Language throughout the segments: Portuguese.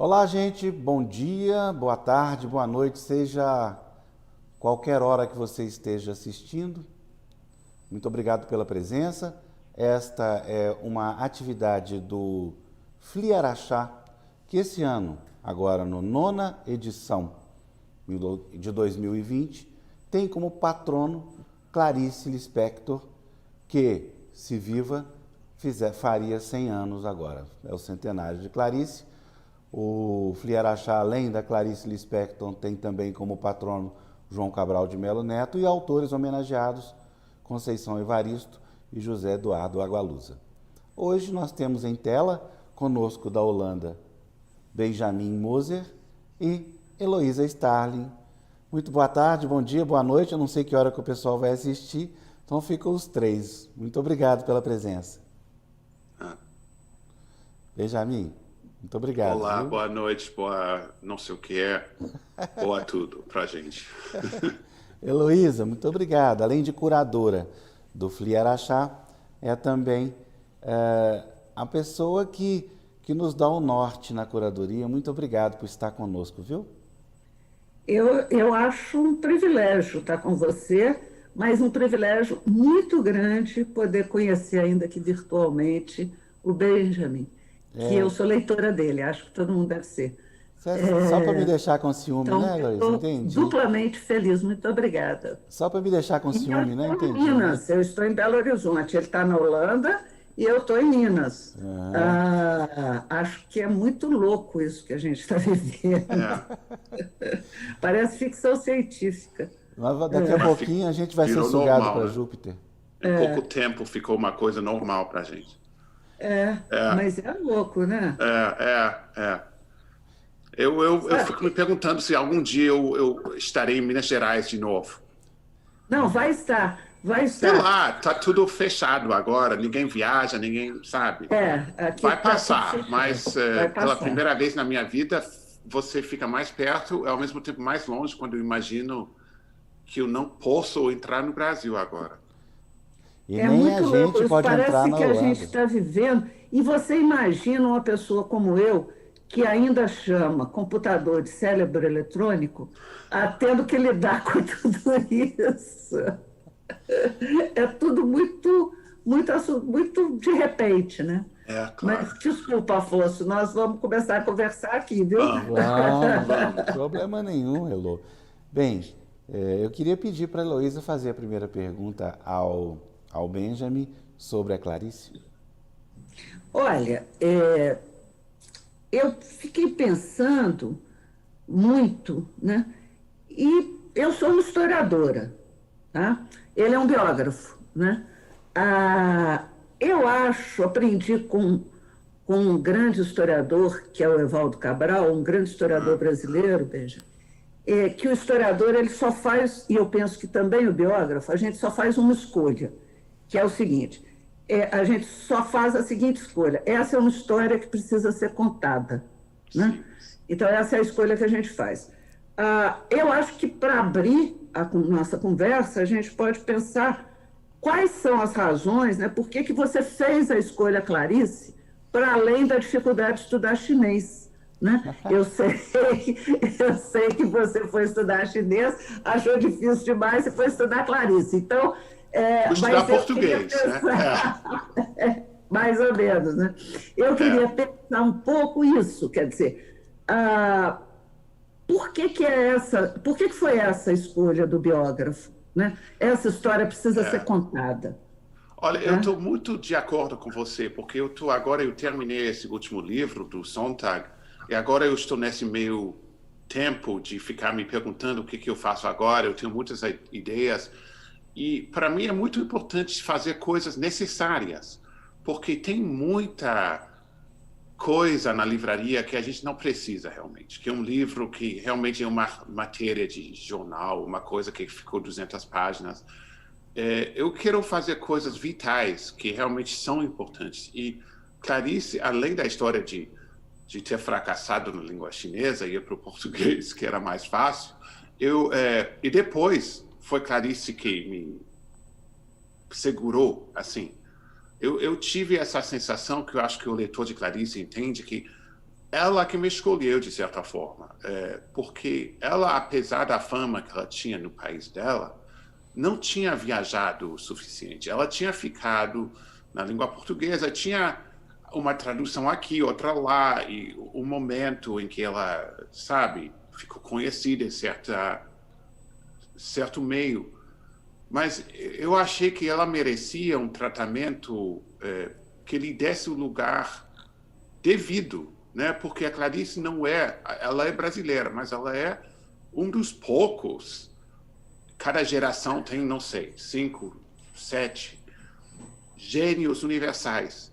Olá, gente. Bom dia, boa tarde, boa noite, seja qualquer hora que você esteja assistindo. Muito obrigado pela presença. Esta é uma atividade do Fliaraxá, que esse ano, agora no nona edição de 2020, tem como patrono Clarice Lispector, que, se viva, faria 100 anos agora. É o centenário de Clarice. O Fliaraxá, além da Clarice Lispector, tem também como patrono João Cabral de Melo Neto e autores homenageados Conceição Evaristo e José Eduardo Agualusa. Hoje nós temos em tela, conosco da Holanda, Benjamin Moser e Heloísa Starling. Muito boa tarde, bom dia, boa noite. Eu não sei que hora que o pessoal vai assistir, então ficam os três. Muito obrigado pela presença. Benjamin, muito obrigado. Olá, Viu? boa noite, boa não sei o que é, boa tudo pra gente. Heloísa, muito obrigado. Além de curadora do Fliaraxá, é também a pessoa que nos dá o norte na curadoria. Muito obrigado por estar conosco, viu? Eu acho um privilégio estar com você, mas um privilégio muito grande poder conhecer, ainda que virtualmente, o Benjamin, que eu sou leitora dele, acho que todo mundo deve ser. Só para me deixar com ciúme, Então, né, eu Heloísa? estou Entendi. duplamente feliz, muito obrigada. Só para me deixar com E eu ciúme, né? estou em Entendi, né? Minas, eu estou em Belo Horizonte, ele está na Holanda e eu estou em Minas. Acho que é muito louco isso que a gente está vivendo. É, Parece ficção científica. Mas daqui a pouquinho a gente vai ser virou sugado normal, para né? Júpiter. Em pouco tempo ficou uma coisa normal pra gente. É, Mas é louco, né? é. Eu Sabe? fico me perguntando se algum dia eu estarei em Minas Gerais de novo. Não, vai estar, vai Sei estar. lá, tá tudo fechado agora, ninguém viaja, ninguém sabe. Aqui Vai está tudo passar, fechado. mas Vai pela passar. primeira vez na minha vida, você fica mais perto, ao mesmo tempo mais longe, quando eu imagino que eu não posso entrar no Brasil agora. E É nem a muito louco gente isso. pode entrar Parece na que a gente Holanda. está vivendo. E você imagina uma pessoa como eu, que ainda chama computador de cérebro eletrônico, tendo que lidar com tudo isso. É tudo muito de repente, né? É, Mas claro. desculpa, Afonso, nós vamos começar a conversar aqui, viu? Vamos, Vamos, vamos. problema nenhum, Elo. Bem, eu queria pedir para a Heloísa fazer a primeira pergunta ao Benjamin sobre a Clarice. Olha, eu fiquei pensando muito, né? E eu sou uma historiadora, tá? Ele é um biógrafo, né? Eu acho, aprendi com um grande historiador, que é o Evaldo Cabral, um grande historiador brasileiro, Benja, que o historiador ele só faz, e eu penso que também o biógrafo, a gente só faz uma escolha, que é o seguinte: a gente só faz a seguinte escolha. Essa é uma história que precisa ser contada, né? Sim. Então, essa é a escolha que a gente faz. Eu acho que para abrir a nossa conversa, a gente pode pensar quais são as razões, né? Por que você fez a escolha, Clarice, para além da dificuldade de estudar chinês, né? Eu sei que você foi estudar chinês, achou difícil demais e foi estudar Clarice. Então, Vou estudar mas eu queria português, né? pensar, mais ou menos, né? Eu É. queria pensar um pouco isso, quer dizer, por que foi essa escolha do biógrafo, né? Essa história precisa ser É. contada, Olha, eu né? estou muito de acordo com você, porque eu terminei esse último livro do Sontag, e agora eu estou nesse meio tempo de ficar me perguntando o que eu faço agora. Eu tenho muitas ideias, e para mim é muito importante fazer coisas necessárias, porque tem muita coisa na livraria que a gente não precisa realmente, que é um livro que realmente é uma matéria de jornal, uma coisa que ficou 200 páginas. Eu quero fazer coisas vitais que realmente são importantes. E Clarice, além da história de ter fracassado na língua chinesa e ir para o português, que era mais fácil, e depois foi Clarice que me segurou, assim. Eu tive essa sensação que eu acho que o leitor de Clarice entende que ela que me escolheu, de certa forma, porque ela, apesar da fama que ela tinha no país dela, não tinha viajado o suficiente. Ela tinha ficado na língua portuguesa, tinha uma tradução aqui, outra lá, e o momento em que ela, sabe, ficou conhecida em certo meio. Mas eu achei que ela merecia um tratamento que lhe desse o lugar devido, né? Porque a Clarice ela é brasileira, mas ela é um dos poucos. Cada geração tem, não sei, 5, 7 gênios universais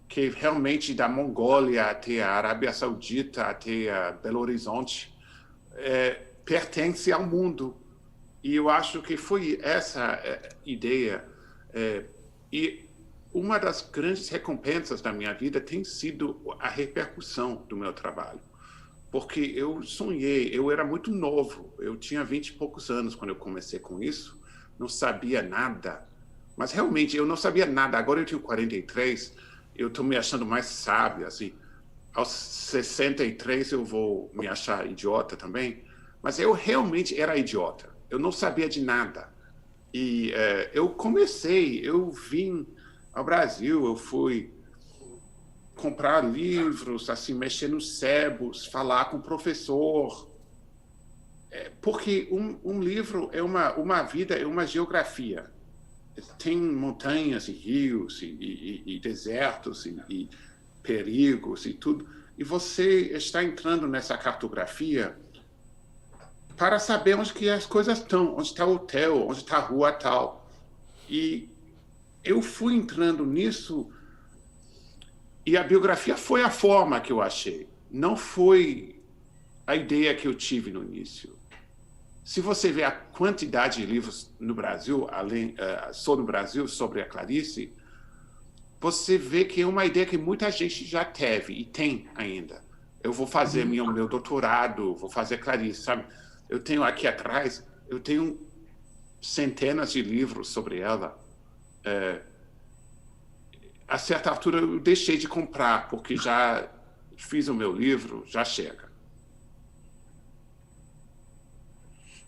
que realmente da Mongólia até a Arábia Saudita, até a Belo Horizonte, pertence ao mundo. E eu acho que foi essa ideia. E uma das grandes recompensas da minha vida tem sido a repercussão do meu trabalho. Porque eu sonhei, eu era muito novo, eu tinha 20 e poucos anos quando eu comecei com isso, não sabia nada. Mas realmente eu não sabia nada. Agora eu tenho 43, eu estou me achando mais sábio. Assim. Aos 63 eu vou me achar idiota também. Mas eu realmente era idiota. Eu não sabia de nada. E eu vim ao Brasil, eu fui comprar livros, assim, mexer nos sebos, falar com o professor. Porque um livro é uma vida, é uma geografia. Tem montanhas e rios e desertos e perigos e tudo. E você está entrando nessa cartografia para saber onde que as coisas estão, onde está o hotel, onde está a rua tal. E eu fui entrando nisso e a biografia foi a forma que eu achei. Não foi a ideia que eu tive no início. Se você vê a quantidade de livros no Brasil, sobre o Brasil, sobre a Clarice, você vê que é uma ideia que muita gente já teve e tem ainda. Eu vou fazer meu doutorado, vou fazer Clarice, sabe? Eu tenho aqui atrás, eu tenho centenas de livros sobre ela. A certa altura eu deixei de comprar, porque já fiz o meu livro, já chega.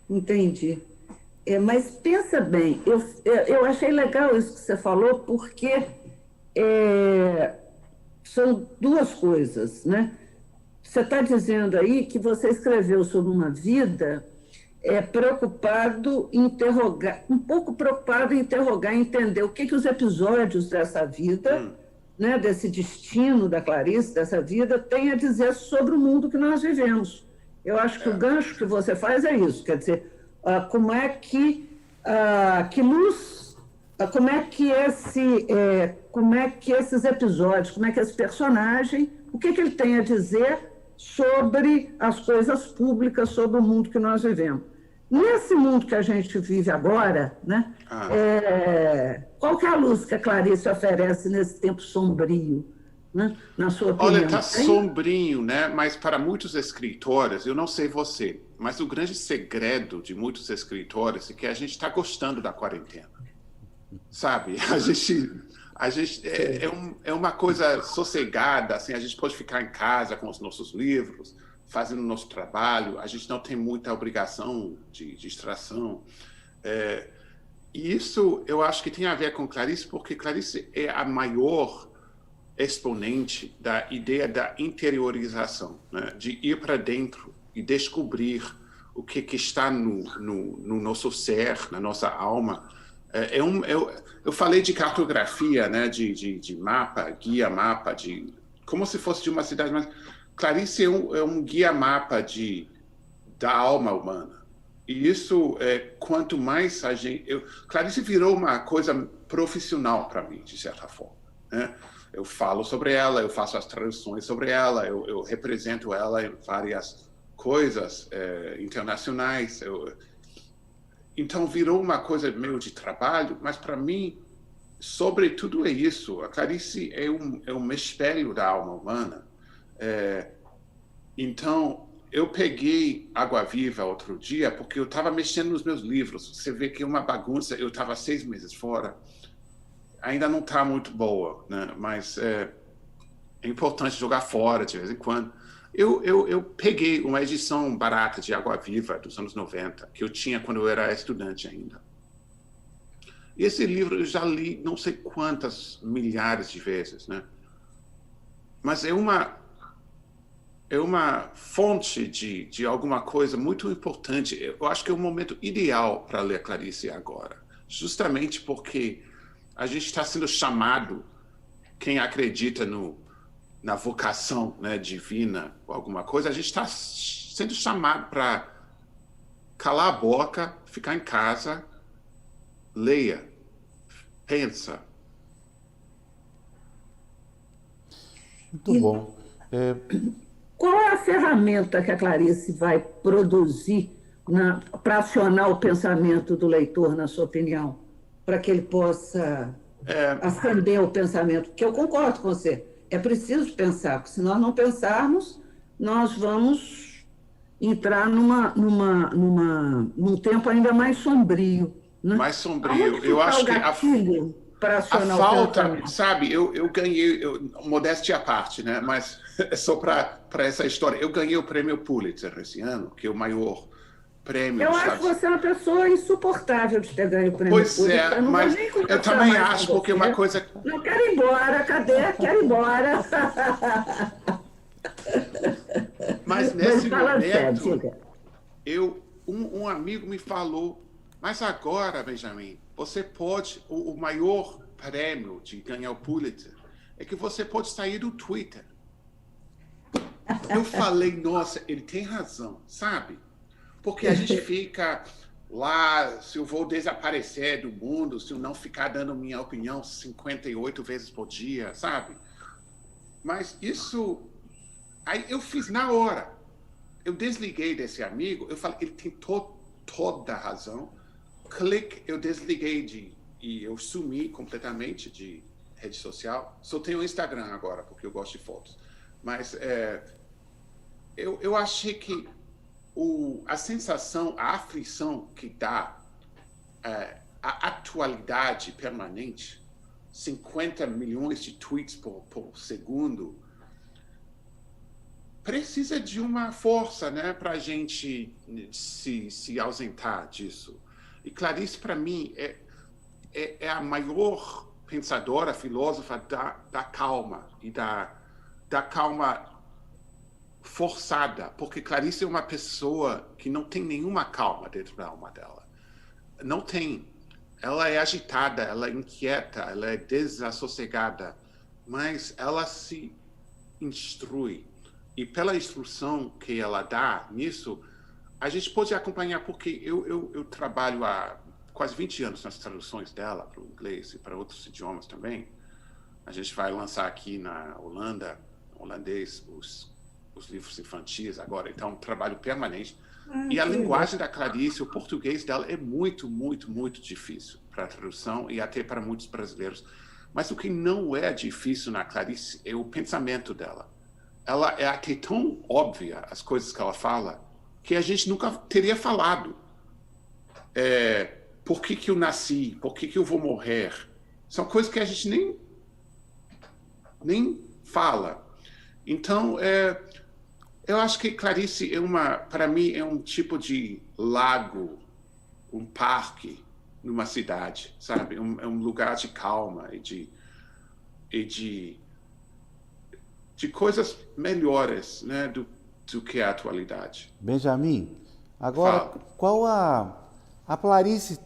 Entendi. Mas pensa bem, eu achei legal isso que você falou, porque são duas coisas, né? Você está dizendo aí que você escreveu sobre uma vida preocupado em interrogar, um pouco preocupado em interrogar, entender o que os episódios dessa vida, né, desse destino da Clarice, dessa vida, têm a dizer sobre o mundo que nós vivemos. Eu acho que o gancho que você faz é isso, quer dizer, como é que luz, como é que esses episódios, como é que esse personagem, o que ele tem a dizer sobre as coisas públicas, sobre o mundo que nós vivemos. Nesse mundo que a gente vive agora, né, qual que é a luz que a Clarice oferece nesse tempo sombrio, né, na sua opinião? Olha, está sombrio, né? Mas para muitos escritores, eu não sei você, mas o grande segredo de muitos escritores é que a gente está gostando da quarentena, sabe? A gente é uma coisa sossegada, assim, a gente pode ficar em casa com os nossos livros, fazendo o nosso trabalho, a gente não tem muita obrigação de distração. E isso eu acho que tem a ver com Clarice, porque Clarice é a maior exponente da ideia da interiorização, né? De ir para dentro e descobrir o que está no nosso ser, na nossa alma. Eu falei de cartografia, né? de mapa, guia-mapa, como se fosse de uma cidade, mas Clarice é um guia-mapa da alma humana. E isso, quanto mais a gente... Clarice virou uma coisa profissional para mim, de certa forma, né? Eu falo sobre ela, eu faço as traduções sobre ela, eu represento ela em várias coisas internacionais. Então, virou uma coisa meio de trabalho, mas para mim, sobretudo é isso. A Clarice é um espelho da alma humana. Então, eu peguei Água Viva outro dia porque eu estava mexendo nos meus livros. Você vê que é uma bagunça. Eu estava 6 meses fora. Ainda não está muito boa, né? Mas é importante jogar fora de vez em quando. Eu peguei uma edição barata de Água Viva dos anos 90, que eu tinha quando eu era estudante ainda. E esse livro eu já li não sei quantas milhares de vezes, né? Mas é uma fonte de alguma coisa muito importante. Eu acho que é o momento ideal para ler Clarice agora, justamente porque a gente está sendo chamado, quem acredita na vocação, né, divina ou alguma coisa, a gente está sendo chamado para calar a boca, ficar em casa, leia, pensa. Muito bom. Qual é a ferramenta que a Clarice vai produzir para acionar o pensamento do leitor, na sua opinião? Para que ele possa acender o pensamento? Porque eu concordo com você, é preciso pensar, porque se nós não pensarmos, nós vamos entrar num tempo ainda mais sombrio. Né? Mais sombrio. Eu acho que para a acionar falta, sabe, eu ganhei, modéstia à parte, né? Mas só para essa história, eu ganhei o prêmio Pulitzer esse ano, que é o maior prêmio Eu dos acho Estados que você é uma pessoa insuportável de ter ganho o prêmio Pois Pulitzer. é, Eu não mas vou nem eu conversar também mais acho, com porque você. uma coisa... Não, quero ir embora, cadê? Quero ir embora. Mas nesse fala sério, momento, diga. um amigo me falou, mas agora, Benjamin, você pode, o maior prêmio de ganhar o Pulitzer é que você pode sair do Twitter. Eu falei, nossa, ele tem razão, sabe? Porque a gente fica lá, se eu vou desaparecer do mundo, se eu não ficar dando minha opinião 58 vezes por dia, sabe? Mas isso... Aí eu fiz na hora. Eu desliguei desse amigo, eu falei, ele tem toda a razão. Clique, eu desliguei e eu sumi completamente de rede social. Só tenho o Instagram agora, porque eu gosto de fotos. Mas eu achei que a sensação, a aflição que dá a atualidade permanente, 50 milhões de tweets por segundo, precisa de uma força, né, para a gente se ausentar disso. E Clarice, para mim, é a maior pensadora, filósofa da calma, e da calma forçada, porque Clarice é uma pessoa que não tem nenhuma calma dentro da alma dela. Não tem. Ela é agitada, ela é inquieta, ela é desassossegada, mas ela se instrui. E pela instrução que ela dá nisso, a gente pode acompanhar, porque eu trabalho há quase 20 anos nas traduções dela para o inglês e para outros idiomas também. A gente vai lançar aqui na Holanda, holandês, os livros infantis agora, então é um trabalho permanente. E a linguagem da Clarice, o português dela é muito, muito, muito difícil para a tradução e até para muitos brasileiros. Mas o que não é difícil na Clarice é o pensamento dela. Ela é até tão óbvia, as coisas que ela fala, que a gente nunca teria falado. Por que eu nasci? Por que eu vou morrer? São coisas que a gente nem fala. Então, eu acho que Clarice para mim, é um tipo de lago, um parque numa cidade, sabe? É um lugar de calma e de coisas melhores, né, do que a atualidade. Benjamin, agora, Fala. qual a Clarice,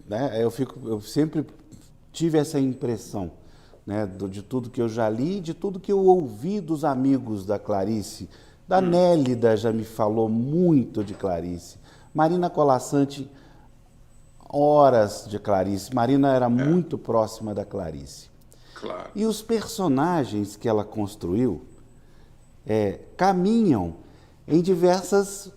né? Eu sempre tive essa impressão, né, de tudo que eu já li, de tudo que eu ouvi dos amigos da Clarice. Da Nélida já me falou muito de Clarice. Marina Colasanti, horas de Clarice. Marina era muito próxima da Clarice. Claro. E os personagens que ela construiu caminham em diversas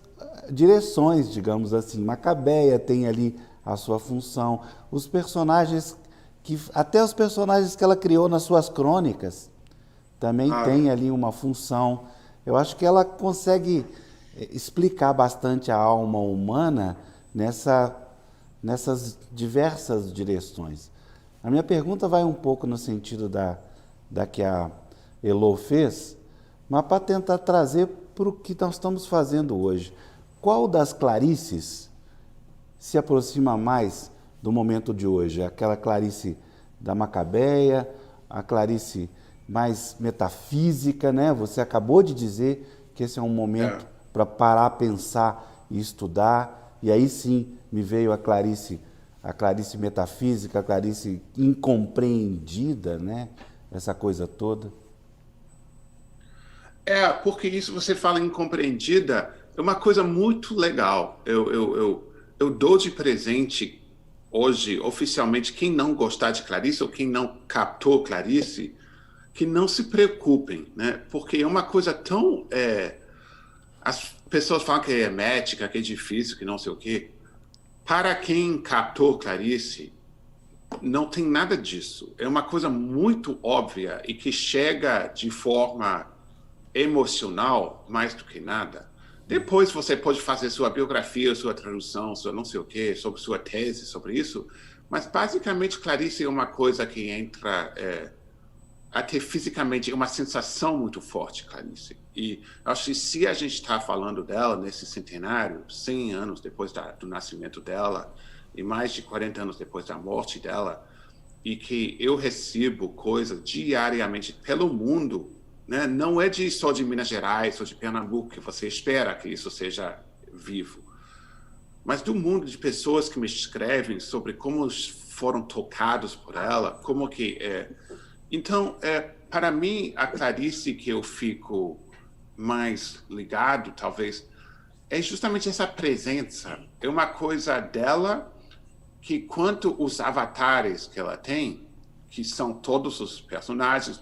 direções, digamos assim. Macabeia tem ali a sua função. Os personagens até os personagens que ela criou nas suas crônicas também têm ali uma função. Eu acho que ela consegue explicar bastante a alma humana nessas diversas direções. A minha pergunta vai um pouco no sentido da que a Elô fez, mas para tentar trazer para o que nós estamos fazendo hoje. Qual das Clarices se aproxima mais do momento de hoje? Aquela Clarice da Macabeia, a Clarice mais metafísica, né? Você acabou de dizer que esse é um momento para parar, pensar e estudar, e aí sim me veio a Clarice metafísica, a Clarice incompreendida, né? Essa coisa toda. Porque isso você fala incompreendida, é uma coisa muito legal. Eu dou de presente hoje, oficialmente, quem não gostar de Clarice ou quem não captou Clarice, que não se preocupem, né? Porque é uma coisa tão... as pessoas falam que é hermética, que é difícil, que não sei o quê. Para quem captou Clarice, não tem nada disso. É uma coisa muito óbvia e que chega de forma emocional mais do que nada. Depois você pode fazer sua biografia, sua tradução, sua não sei o quê, sobre sua tese sobre isso, mas basicamente Clarice é uma coisa que entra até fisicamente, é uma sensação muito forte, Clarice. E acho que se a gente está falando dela nesse centenário, 100 anos depois do nascimento dela e mais de 40 anos depois da morte dela, e que eu recebo coisas diariamente pelo mundo, né? Não é só de Minas Gerais ou de Pernambuco que você espera que isso seja vivo, mas do mundo, de pessoas que me escrevem sobre como foram tocados por ela, como que Então, para mim, a Clarice que eu fico mais ligado, talvez, é justamente essa presença. É uma coisa dela que, quanto os avatares que ela tem, que são todos os personagens,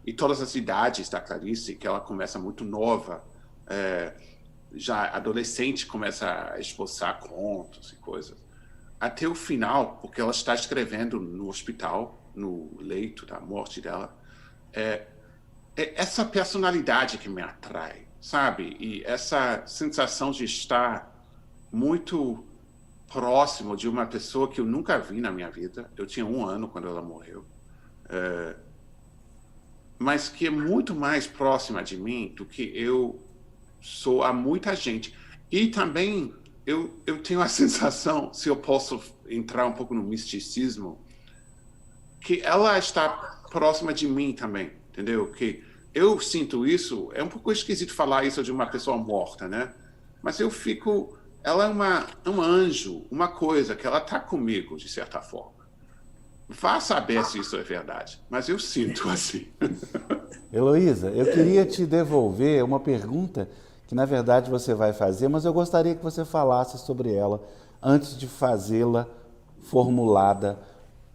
e todas as idades da Clarice, que ela começa muito nova, já adolescente, começa a esboçar contos e coisas, até o final, porque ela está escrevendo no hospital, no leito da morte dela, é essa personalidade que me atrai, sabe? E essa sensação de estar muito próximo de uma pessoa que eu nunca vi na minha vida. Eu tinha 1 ano quando ela morreu. Mas que é muito mais próxima de mim do que eu sou a muita gente. E também eu tenho a sensação, se eu posso entrar um pouco no misticismo, que ela está próxima de mim também, entendeu? Que eu sinto isso, é um pouco esquisito falar isso de uma pessoa morta, né? Mas ela é um anjo, uma coisa que ela está comigo, de certa forma. Vá saber se isso é verdade, mas eu sinto assim. Heloísa, eu queria te devolver uma pergunta que, na verdade, você vai fazer, mas eu gostaria que você falasse sobre ela antes de fazê-la formulada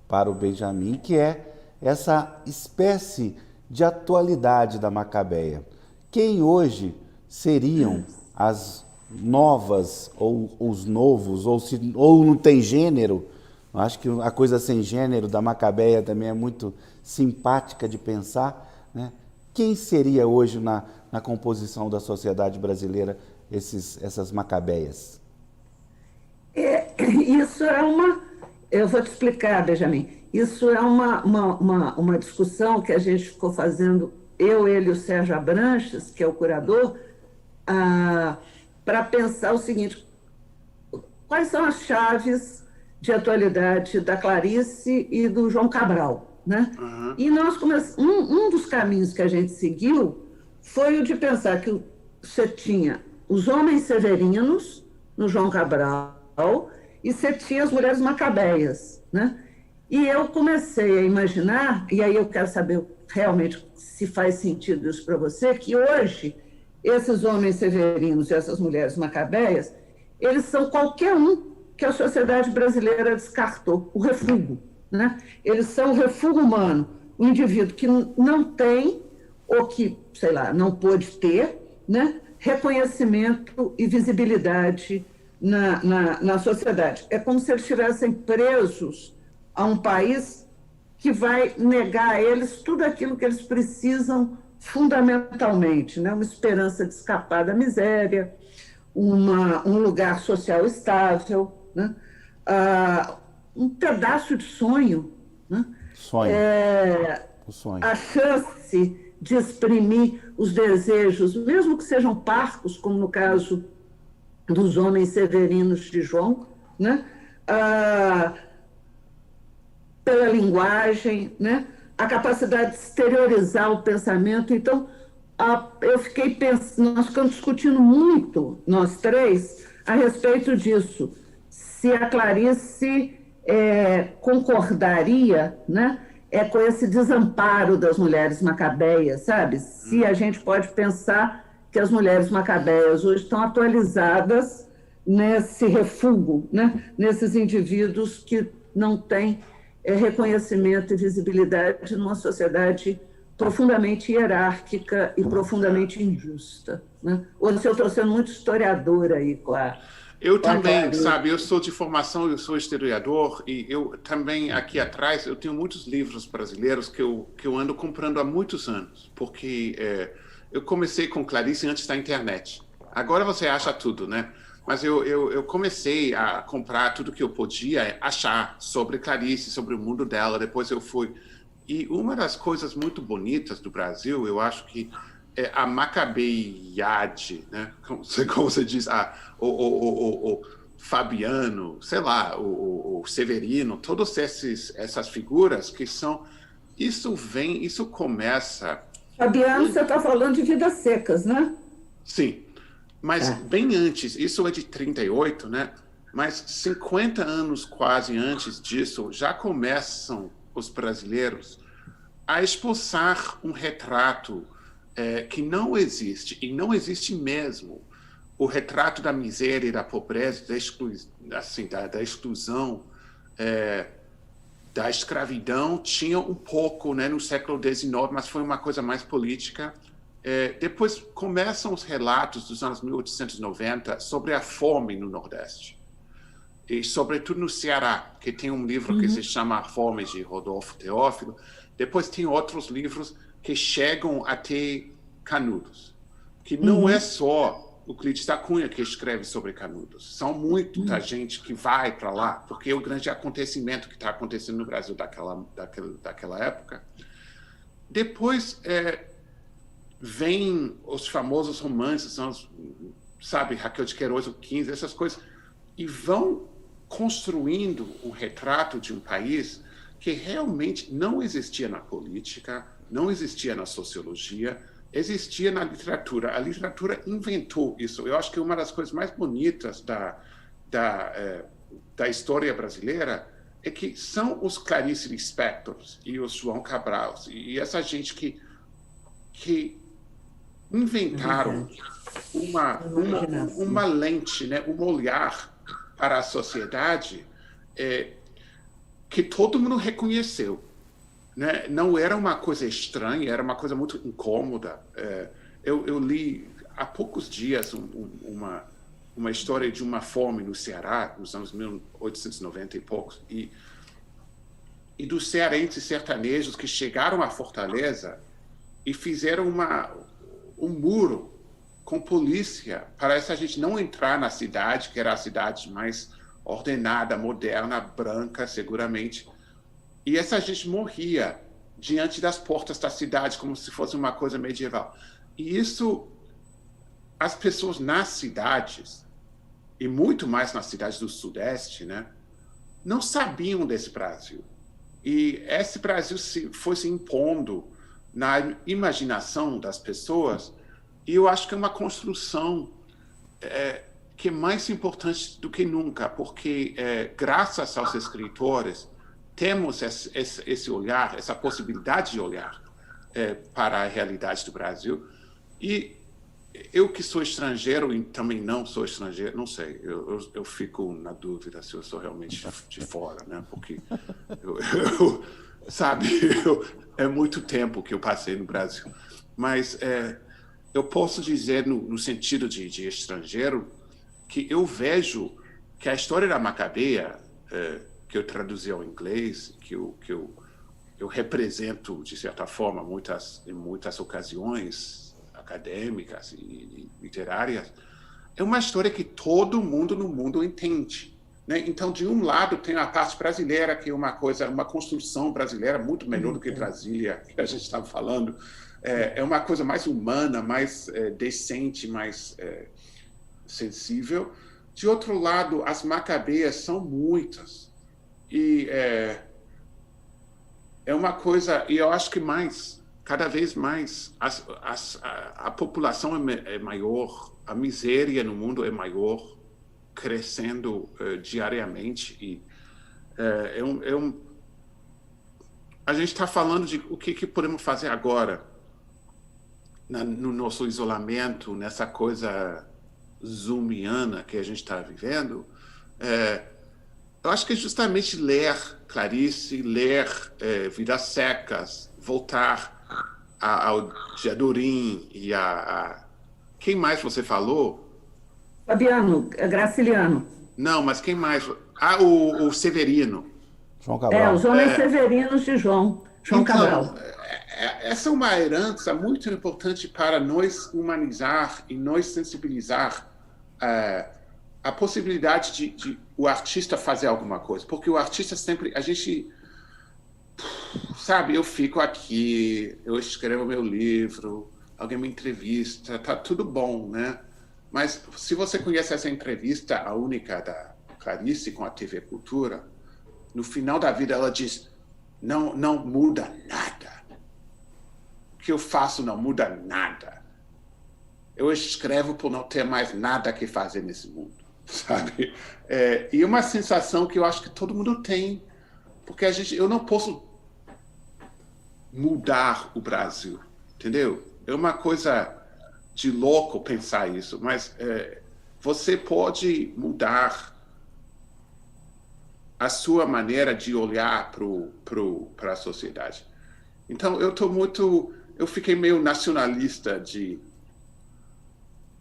para o Benjamin, que é essa espécie de atualidade da Macabeia. Quem hoje seriam as novas, ou os novos, ou não tem gênero? Acho que a coisa sem gênero da Macabeia também é muito simpática de pensar, né? Quem seria hoje na composição da sociedade brasileira essas Macabeias? Isso é eu vou te explicar, Benjamin. Isso é uma discussão que a gente ficou fazendo, ele e o Sérgio Abranches, que é o curador, para pensar o seguinte: quais são as chaves de atualidade da Clarice e do João Cabral, né? Uhum. E nós um dos caminhos que a gente seguiu foi o de pensar que você tinha os homens severinos no João Cabral e você tinha as mulheres macabeias, né? E eu comecei a imaginar, e aí eu quero saber realmente se faz sentido isso para você, que hoje esses homens severinos e essas mulheres macabeias, eles são qualquer um que a sociedade brasileira descartou, o refúgio, né? Eles são o refúgio humano, o indivíduo que não tem, ou que, sei lá, não pôde ter, né, reconhecimento e visibilidade na sociedade. É como se eles estivessem presos a um país que vai negar a eles tudo aquilo que eles precisam fundamentalmente, né? Uma esperança de escapar da miséria, um lugar social estável, né? Um pedaço de sonho, né? Sonho. O sonho. A chance de exprimir os desejos, mesmo que sejam parcos, como no caso dos homens severinos de João, né? Pela linguagem, né? A capacidade de exteriorizar o pensamento. Então, eu fiquei pensando, nós ficamos discutindo muito, nós três, a respeito disso. Se a Clarice concordaria, né, com esse desamparo das mulheres macabeias, sabe? Se a gente pode pensar que as mulheres macabeias hoje estão atualizadas nesse refúgio, né, nesses indivíduos que não têm reconhecimento e visibilidade numa sociedade profundamente hierárquica e profundamente injusta, né? Ou se eu estou sendo muito historiadora aí com a... Eu também, sabe, eu sou de formação, eu sou historiador, e eu também, aqui atrás, eu tenho muitos livros brasileiros que eu ando comprando há muitos anos, porque eu comecei com Clarice antes da internet. Agora você acha tudo, né? Mas eu comecei a comprar tudo que eu podia achar sobre Clarice, sobre o mundo dela, depois eu fui... E uma das coisas muito bonitas do Brasil, eu acho que é a macabeiade, né? Como você diz, o Fabiano, sei lá, o Severino, todas essas figuras que são... Isso começa... Fabiano, você está falando de Vidas Secas, né? Sim, mas bem antes, isso é de 38, né? Mas 50 anos quase antes disso, já começam os brasileiros a esboçar um retrato que não existe, e não existe mesmo, o retrato da miséria e da pobreza, da exclusão, da escravidão, tinha um pouco, né, no século XIX, mas foi uma coisa mais política. Depois começam os relatos dos anos 1890 sobre a fome no Nordeste, e sobretudo no Ceará, que tem um livro que se chama A Fome, de Rodolfo Teófilo. Depois tem outros livros que chegam até Canudos, que não é só o Euclides da Cunha que escreve sobre Canudos, são muita gente que vai para lá, porque é o grande acontecimento que está acontecendo no Brasil daquela época. Depois vêm os famosos romances, sabe, Raquel de Queiroz, o 15, essas coisas, e vão construindo um retrato de um país que realmente não existia na política, não existia na sociologia, existia na literatura. A literatura inventou isso. Eu acho que uma das coisas mais bonitas da história brasileira é que são os Clarice Lispectors e os João Cabral e essa gente que inventaram uma lente, né, um olhar para a sociedade que todo mundo reconheceu, né? Não era uma coisa estranha, era uma coisa muito incômoda. Eu li há poucos dias uma história de uma fome no Ceará, nos anos 1890 e poucos, e dos cearenses sertanejos que chegaram à Fortaleza e fizeram um muro com polícia para essa gente não entrar na cidade, que era a cidade mais ordenada, moderna, branca, seguramente. E essa gente morria diante das portas da cidade, como se fosse uma coisa medieval. E isso, as pessoas nas cidades, e muito mais nas cidades do Sudeste, né, não sabiam desse Brasil. E esse Brasil foi se impondo na imaginação das pessoas, e eu acho que é uma construção que é mais importante do que nunca, porque graças aos escritores temos esse olhar, essa possibilidade de olhar para a realidade do Brasil. E eu que sou estrangeiro e também não sou estrangeiro, não sei, eu fico na dúvida se eu sou realmente de fora, né? Porque sabe, é muito tempo que eu passei no Brasil, mas eu posso dizer no sentido de estrangeiro que eu vejo que a história da Macabeia, que eu traduzi ao inglês, que eu represento de certa forma em muitas ocasiões acadêmicas e literárias, é uma história que todo mundo no mundo entende, né? Então, de um lado, tem a parte brasileira, que é uma coisa, uma construção brasileira muito melhor do que Brasília, que a gente estava falando. É uma coisa mais humana, mais decente, mais sensível. De outro lado, as macabeias são muitas. E é uma coisa, e eu acho que cada vez mais, a população é maior, a miséria no mundo é maior, crescendo diariamente. E a gente está falando de o que podemos fazer agora, no nosso isolamento, nessa coisa zoomiana que a gente está vivendo. Eu acho que é justamente ler Clarice, ler Vidas Secas, voltar ao Diadorim e quem mais você falou? Fabiano, Graciliano. Não, mas quem mais? O Severino. João Cabral. Os Homens Severinos de João Cabral. Essa é uma herança muito importante para nós humanizar e nós sensibilizar a possibilidade de o artista fazer alguma coisa. Porque o artista sempre... A gente... Sabe, eu fico aqui, eu escrevo meu livro, alguém me entrevista, tá tudo bom, né? Mas se você conhece essa entrevista, a única da Clarice com a TV Cultura, no final da vida ela diz, não muda nada. O que eu faço não muda nada. Eu escrevo por não ter mais nada que fazer nesse mundo, sabe? E uma sensação que eu acho que todo mundo tem, porque eu não posso mudar o Brasil, entendeu? É uma coisa de louco pensar isso, mas você pode mudar a sua maneira de olhar para a sociedade. Então, eu fiquei meio nacionalista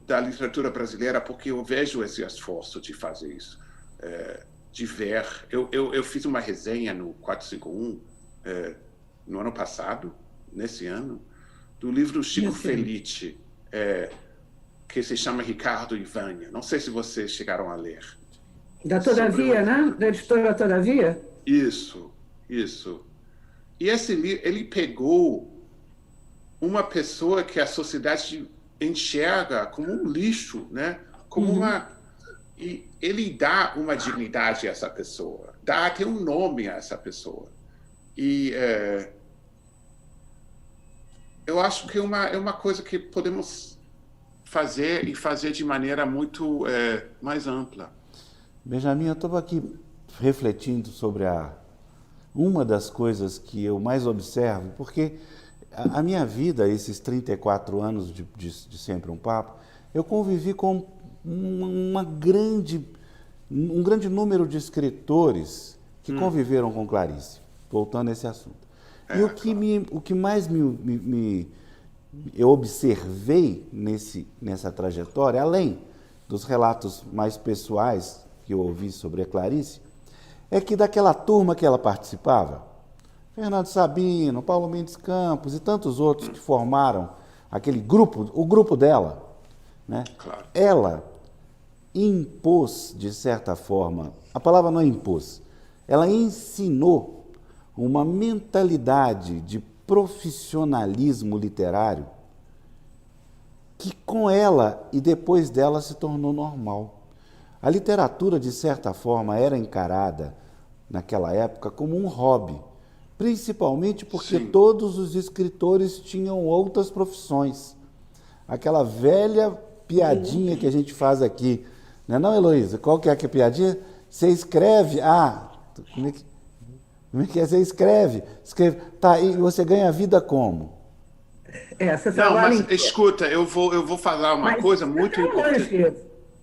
da literatura brasileira, porque eu vejo esse esforço de fazer isso, de ver. Eu fiz uma resenha no 451, no ano passado, nesse ano, do livro Chico Felice, que se chama Ricardo e Vânia. Não sei se vocês chegaram a ler. Da Todavia, né? Da editora Todavia? Isso. E esse livro, ele pegou uma pessoa que a sociedade enxerga como um lixo, né? Como e ele dá uma dignidade a essa pessoa, dá até um nome a essa pessoa. E eu acho que é uma coisa que podemos fazer e fazer de maneira muito mais ampla. Benjamin, eu estava aqui refletindo sobre uma das coisas que eu mais observo, porque a minha vida, esses 34 anos de Sempre um Papo, eu convivi com um grande número de escritores que conviveram com Clarice, voltando a esse assunto. E o que mais eu observei nessa trajetória, além dos relatos mais pessoais que eu ouvi sobre a Clarice, é que daquela turma que ela participava, Fernando Sabino, Paulo Mendes Campos e tantos outros que formaram aquele grupo, o grupo dela, né? Claro. Ela impôs, de certa forma, a palavra não é impôs, ela ensinou uma mentalidade de profissionalismo literário que com ela e depois dela se tornou normal. A literatura, de certa forma, era encarada, naquela época, como um hobby, principalmente porque todos os escritores tinham outras profissões. Aquela velha piadinha que a gente faz aqui, não, Heloísa? Qual que é a piadinha? Você escreve, como é que é? Você escreve, tá, e você ganha vida como? Não, mas escuta, eu vou falar uma coisa muito importante.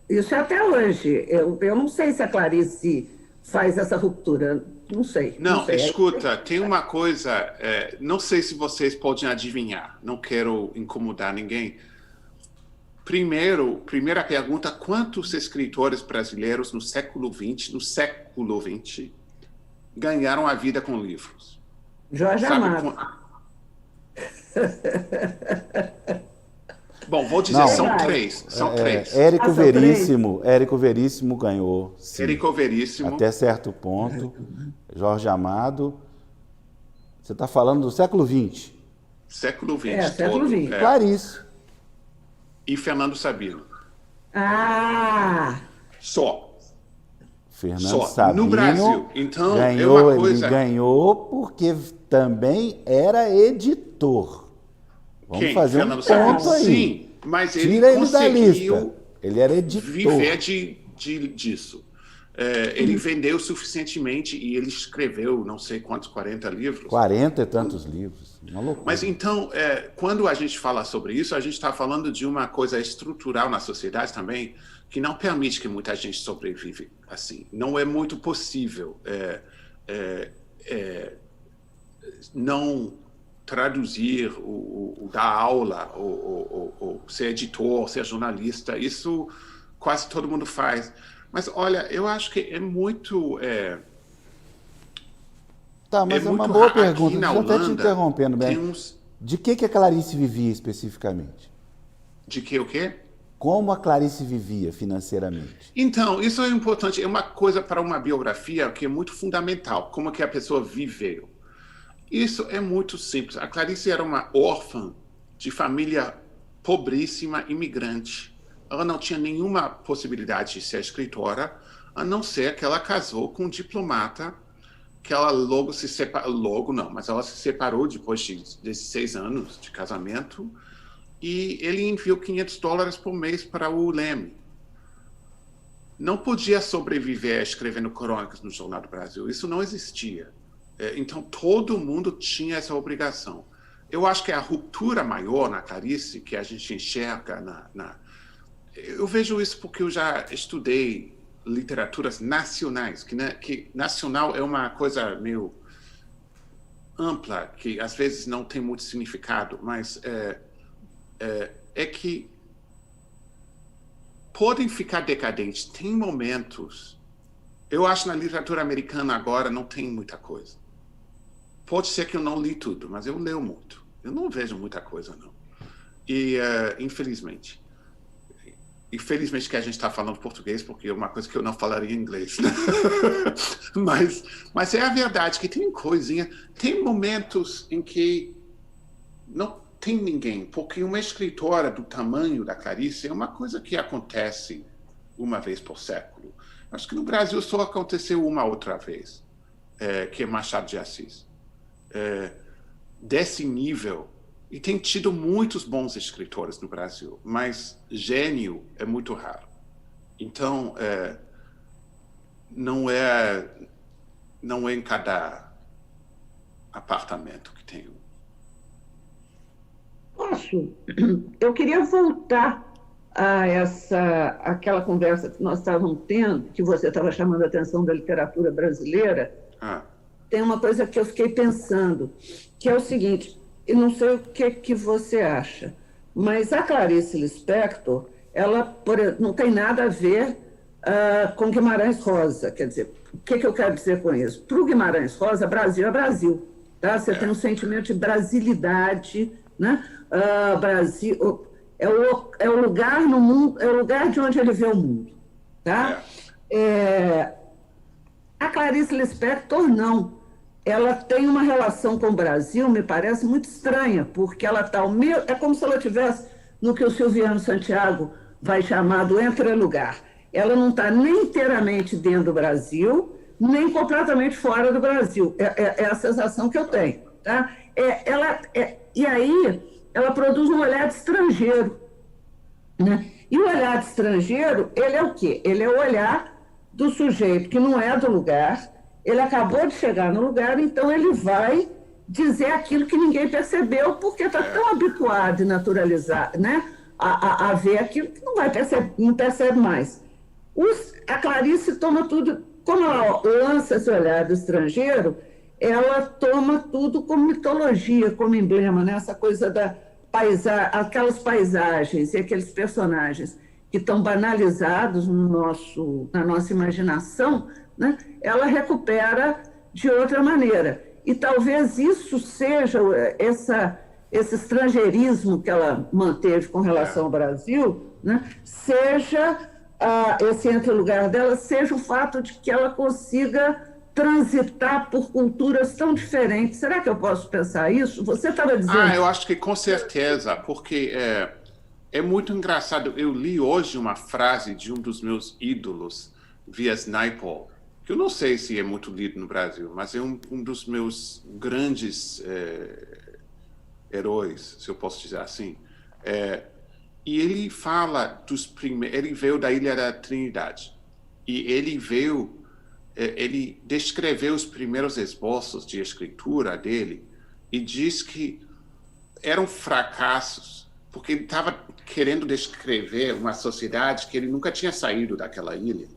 Isso é até hoje. Eu não sei se a Clarice faz essa ruptura. Não sei. Não, escuta, tem uma coisa, não sei se vocês podem adivinhar, não quero incomodar ninguém. Primeira pergunta, quantos escritores brasileiros no século XX ganharam a vida com livros? Jorge Amado. Bom, vou dizer, Não. são três. São três. Érico Ah, são três? Veríssimo, Érico Veríssimo ganhou, sim, Érico Veríssimo, até certo ponto. Jorge Amado. Você está falando do século XX. século XX século todo. XX. Clarice. E Fernando Sabino. Ah! Só. Fernando Só. Sabino No Brasil. Então, ganhou, é uma coisa... ele ganhou porque também era editor. Vamos Quem? fazer Fernando um Sabino? ponto aí. Sim, mas ele Tira ele da conseguiu lista. Ele era editor. viver disso. Ele vendeu suficientemente e ele escreveu não sei quantos, 40 livros. 40 e tantos livros. Uma loucura. Mas então, quando a gente fala sobre isso, a gente está falando de uma coisa estrutural na sociedade também, que não permite que muita gente sobrevive assim. Não é muito possível não traduzir, o dar aula, ou ser editor, ser jornalista. Isso quase todo mundo faz. Mas, olha, eu acho que é muito... Tá, mas é uma muito boa raro. pergunta. Aqui na Deixa eu até te Holanda, interrompendo, tem bem. uns... De que a Clarice vivia especificamente? De que o quê? Como a Clarice vivia financeiramente? Então, isso é importante. É uma coisa para uma biografia que é muito fundamental. Como que a pessoa viveu. Isso é muito simples. A Clarice era uma órfã de família pobríssima, imigrante. Ela não tinha nenhuma possibilidade de ser escritora, a não ser que ela casou com um diplomata, que ela logo se separou, logo não, mas ela se separou depois de 16 anos de casamento, e ele enviou $500 por mês para o Leme. Não podia sobreviver escrevendo crônicas no Jornal do Brasil, isso não existia. Então, todo mundo tinha essa obrigação. Eu acho que a ruptura maior na Clarice, que a gente enxerga eu vejo isso porque eu já estudei literaturas nacionais, que nacional é uma coisa meio ampla, que às vezes não tem muito significado, mas é que podem ficar decadentes. Tem momentos... Eu acho na literatura americana agora não tem muita coisa. Pode ser que eu não li tudo, mas eu leio muito. Eu não vejo muita coisa, não. E, infelizmente... Infelizmente que a gente está falando português, porque é uma coisa que eu não falaria em inglês. mas é a verdade que tem coisinha... Tem momentos em que não tem ninguém, porque uma escritora do tamanho da Clarice é uma coisa que acontece uma vez por século. Acho que no Brasil só aconteceu uma outra vez, que é Machado de Assis. Desse nível... E tem tido muitos bons escritores no Brasil, mas gênio é muito raro. Então, não é em cada apartamento que tem um. Posso? Eu queria voltar a aquela conversa que nós estávamos tendo, que você estava chamando a atenção da literatura brasileira. Tem uma coisa que eu fiquei pensando, que é o seguinte... Eu não sei o que você acha, mas a Clarice Lispector, ela não tem nada a ver com Guimarães Rosa. Quer dizer, o que eu quero dizer com isso? Para o Guimarães Rosa, Brasil é Brasil. Tá? Você tem um sentimento de brasilidade, né? Brasil é o lugar no mundo, é o lugar de onde ele vê o mundo. Tá? A Clarice Lispector, não. Ela tem uma relação com o Brasil, me parece, muito estranha, porque ela está é como se ela estivesse no que o Silviano Santiago vai chamar do entrelugar. Ela não está nem inteiramente dentro do Brasil, nem completamente fora do Brasil. É a sensação que eu tenho. Tá? E aí, ela produz um olhar de estrangeiro. Né? E o olhar de estrangeiro, ele é o quê? Ele é o olhar do sujeito que não é do lugar. Ele acabou de chegar no lugar, então ele vai dizer aquilo que ninguém percebeu, porque está tão habituado e naturalizado, né, a ver aquilo que não percebe mais. A Clarice toma tudo, como ela lança esse olhar do estrangeiro, ela toma tudo como mitologia, como emblema, né? Essa coisa aquelas paisagens e aqueles personagens que estão banalizados na nossa imaginação, né? Ela recupera de outra maneira. E talvez isso seja esse estrangeirismo que ela manteve com relação ao Brasil, né, seja esse entre-lugar dela, seja o fato de que ela consiga transitar por culturas tão diferentes. Será que eu posso pensar isso? Você estava dizendo... Eu acho que com certeza, porque é muito engraçado. Eu li hoje uma frase de um dos meus ídolos, Vias Naipaul, que eu não sei se é muito lido no Brasil, mas é um dos meus grandes heróis, se eu posso dizer assim. E ele fala dos primeiros... Ele veio da Ilha da Trindade. E ele descreveu os primeiros esboços de escritura dele e diz que eram fracassos, porque ele estava querendo descrever uma sociedade que ele nunca tinha saído daquela ilha.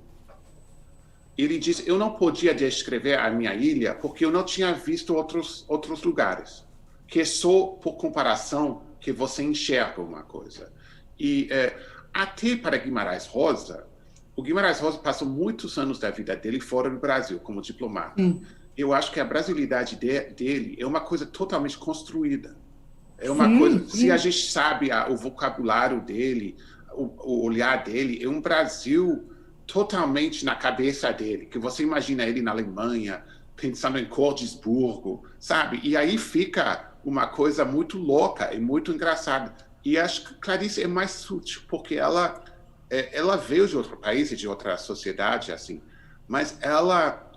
Ele diz, eu não podia descrever a minha ilha porque eu não tinha visto outros lugares, que é só por comparação que você enxerga uma coisa. E até para Guimarães Rosa, o Guimarães Rosa passou muitos anos da vida dele fora do Brasil, como diplomata. Eu acho que a brasilidade dele é uma coisa totalmente construída. É uma coisa... Se a gente sabe o vocabulário dele, o olhar dele, é um Brasil totalmente na cabeça dele, que você imagina ele na Alemanha, pensando em Cordesburgo, sabe? E aí fica uma coisa muito louca e muito engraçada. E acho que Clarice é mais sutil, porque ela veio de outro país, de outra sociedade, assim, mas ela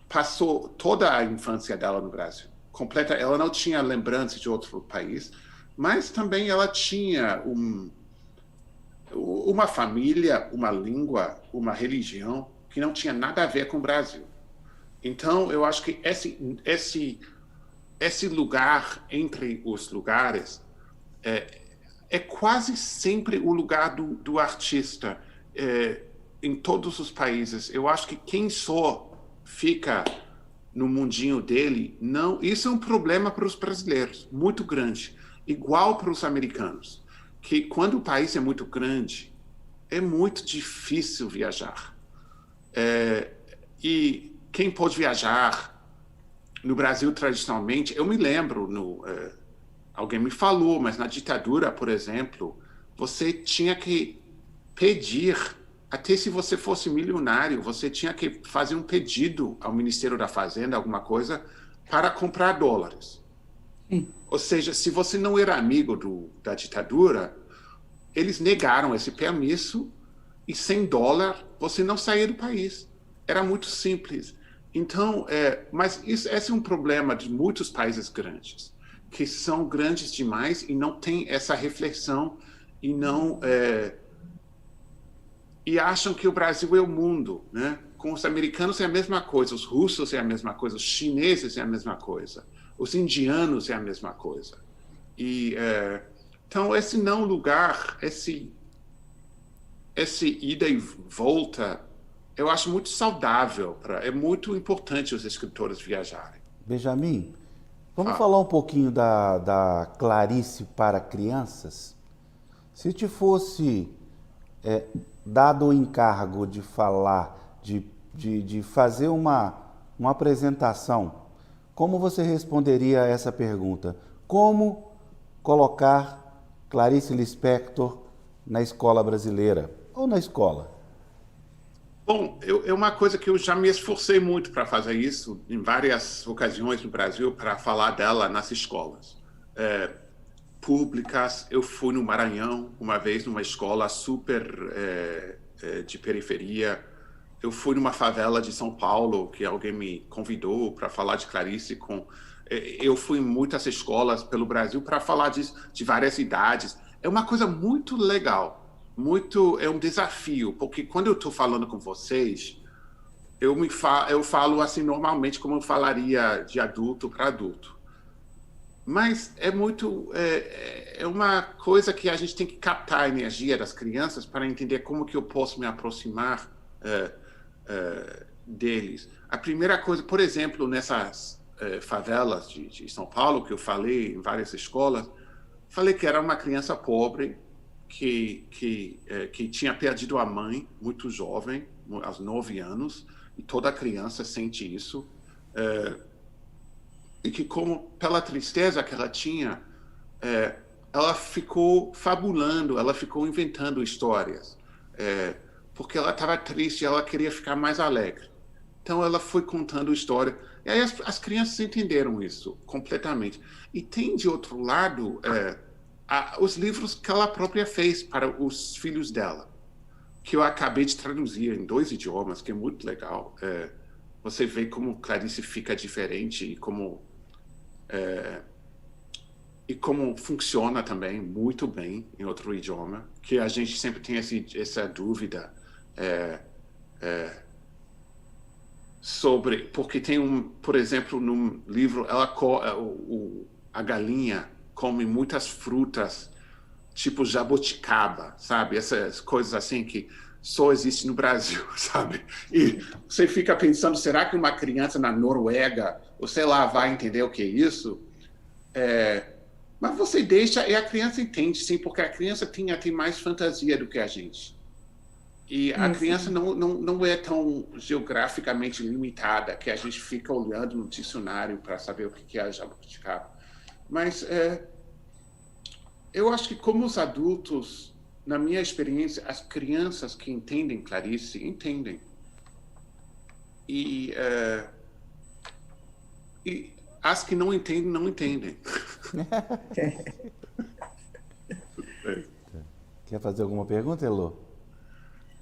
passou toda a infância dela no Brasil. Completa, ela não tinha lembrança de outro país, mas também ela tinha uma família, uma língua, uma religião que não tinha nada a ver com o Brasil. Então, eu acho que esse lugar entre os lugares é quase sempre o lugar do artista em todos os países. Eu acho que quem só fica no mundinho dele, não. Isso é um problema para os brasileiros, muito grande, igual para os americanos, que quando o país é muito grande, é muito difícil viajar. E quem pode viajar no Brasil tradicionalmente, eu me lembro, alguém me falou, mas na ditadura, por exemplo, você tinha que pedir, até se você fosse milionário, você tinha que fazer um pedido ao Ministério da Fazenda, alguma coisa, para comprar dólares. Ou seja, se você não era amigo da ditadura, eles negaram esse permisso e sem dólar você não saía do país. Era muito simples. Então, mas esse é um problema de muitos países grandes, que são grandes demais e não tem essa reflexão e não e acham que o Brasil é o mundo, né? Com os americanos é a mesma coisa, os russos é a mesma coisa, os chineses é a mesma coisa, os indianos é a mesma coisa. E então esse não lugar, esse ida e volta, eu acho muito saudável. É muito importante os escritores viajarem. Benjamin, vamos falar um pouquinho da Clarice para crianças? Se te fosse dado o encargo de falar, de fazer uma apresentação, como você responderia a essa pergunta? Como colocar Clarice Lispector na escola brasileira ou na escola? Bom, é uma coisa que eu já me esforcei muito para fazer isso em várias ocasiões no Brasil, para falar dela nas escolas públicas. Eu fui no Maranhão uma vez, numa escola super de periferia. Eu fui numa favela de São Paulo, que alguém me convidou para falar de Clarice. Eu fui em muitas escolas pelo Brasil para falar de várias idades. É uma coisa muito legal. É um desafio, porque quando eu estou falando com vocês, eu falo assim normalmente como eu falaria de adulto para adulto. Mas é uma coisa que a gente tem que captar a energia das crianças para entender como que eu posso me aproximar deles. A primeira coisa, por exemplo, nessas favelas de São Paulo, que eu falei em várias escolas, falei que era uma criança pobre, que tinha perdido a mãe muito jovem, aos 9 anos, e toda criança sente isso, e que, como pela tristeza que ela tinha, ela ficou fabulando, ela ficou inventando histórias, porque ela estava triste e ela queria ficar mais alegre. Então ela foi contando história. E aí as crianças entenderam isso completamente. E tem, de outro lado, os livros que ela própria fez para os filhos dela, que eu acabei de traduzir em 2 idiomas, que é muito legal. Você vê como Clarice fica diferente e como funciona também muito bem em outro idioma, que a gente sempre tem essa dúvida sobre, porque tem por exemplo, num livro, a galinha come muitas frutas, tipo jabuticaba, sabe? Essas coisas assim que só existem no Brasil, sabe? E você fica pensando, será que uma criança na Noruega, ou sei lá, vai entender o que é isso? Mas você deixa e a criança entende, sim, porque a criança tem mais fantasia do que a gente. E a criança não é tão geograficamente limitada que a gente fica olhando no dicionário para saber o que é a jabuticaba. Mas eu acho que, como os adultos, na minha experiência, as crianças que entendem Clarice, entendem. E as que não entendem, não entendem. Quer fazer alguma pergunta, Elô?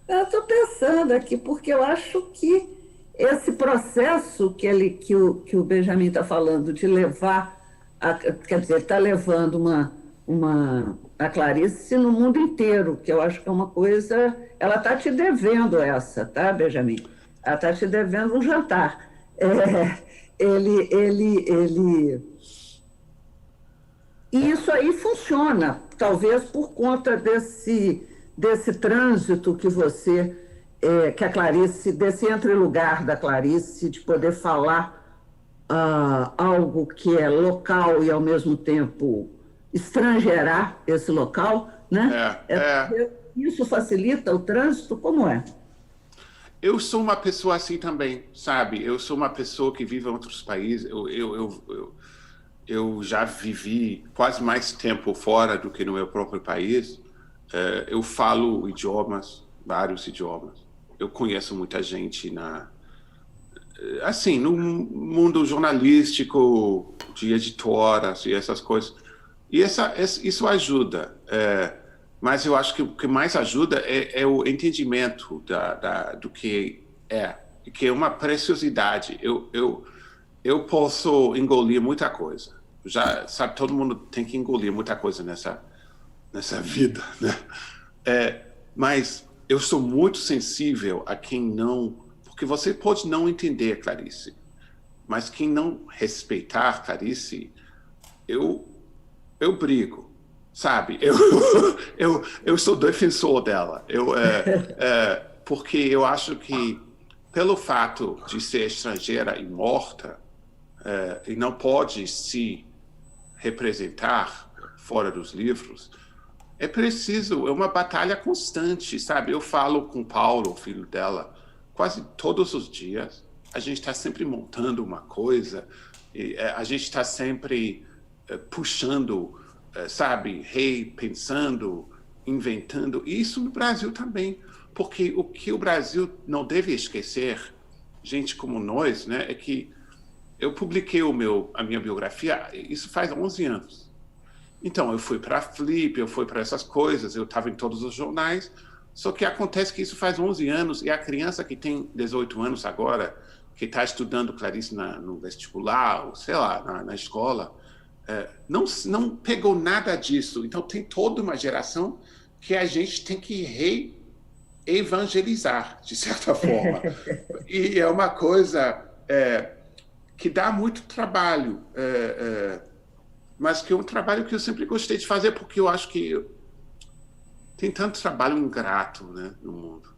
Eu estou pensando aqui, porque eu acho que esse processo que o Benjamin está falando, de levar, quer dizer, está levando a Clarice no mundo inteiro, que eu acho que é uma coisa... Ela está te devendo essa, tá, Benjamin? Ela está te devendo um jantar. E isso aí funciona, talvez por conta desse trânsito que a Clarice, desse entrelugar da Clarice, de poder falar algo que é local e, ao mesmo tempo, estrangeirar esse local, né? Isso facilita o trânsito? Como é? Eu sou uma pessoa assim também, sabe? Eu sou uma pessoa que vive em outros países. Eu já vivi quase mais tempo fora do que no meu próprio país. Eu falo idiomas, vários idiomas. Eu conheço muita gente no mundo jornalístico, de editoras e essas coisas. E isso ajuda. Mas eu acho que o que mais ajuda é o entendimento do que é uma preciosidade. Eu posso engolir muita coisa. Já sabe, todo mundo tem que engolir muita coisa nessa vida, né? Mas eu sou muito sensível a quem não... Porque você pode não entender Clarice, mas quem não respeitar Clarice, eu brigo, sabe? Eu sou defensor dela. Porque eu acho que, pelo fato de ser estrangeira e morta, e não pode se representar fora dos livros, é uma batalha constante, sabe? Eu falo com Paulo, o filho dela, quase todos os dias. A gente está sempre montando uma coisa, a gente está sempre puxando, sabe? Repensando, inventando. E isso no Brasil também, porque o que o Brasil não deve esquecer, gente como nós, né, é que eu publiquei a minha biografia, isso faz 11 anos. Então, eu fui para a Flip, eu fui para essas coisas, eu estava em todos os jornais, só que acontece que isso faz 11 anos, e a criança que tem 18 anos agora, que está estudando Clarice no vestibular, ou sei lá, na escola, não pegou nada disso. Então, tem toda uma geração que a gente tem que evangelizar, de certa forma. E é uma coisa que dá muito trabalho, mas que é um trabalho que eu sempre gostei de fazer, porque eu acho que tem tanto trabalho ingrato, né, no mundo.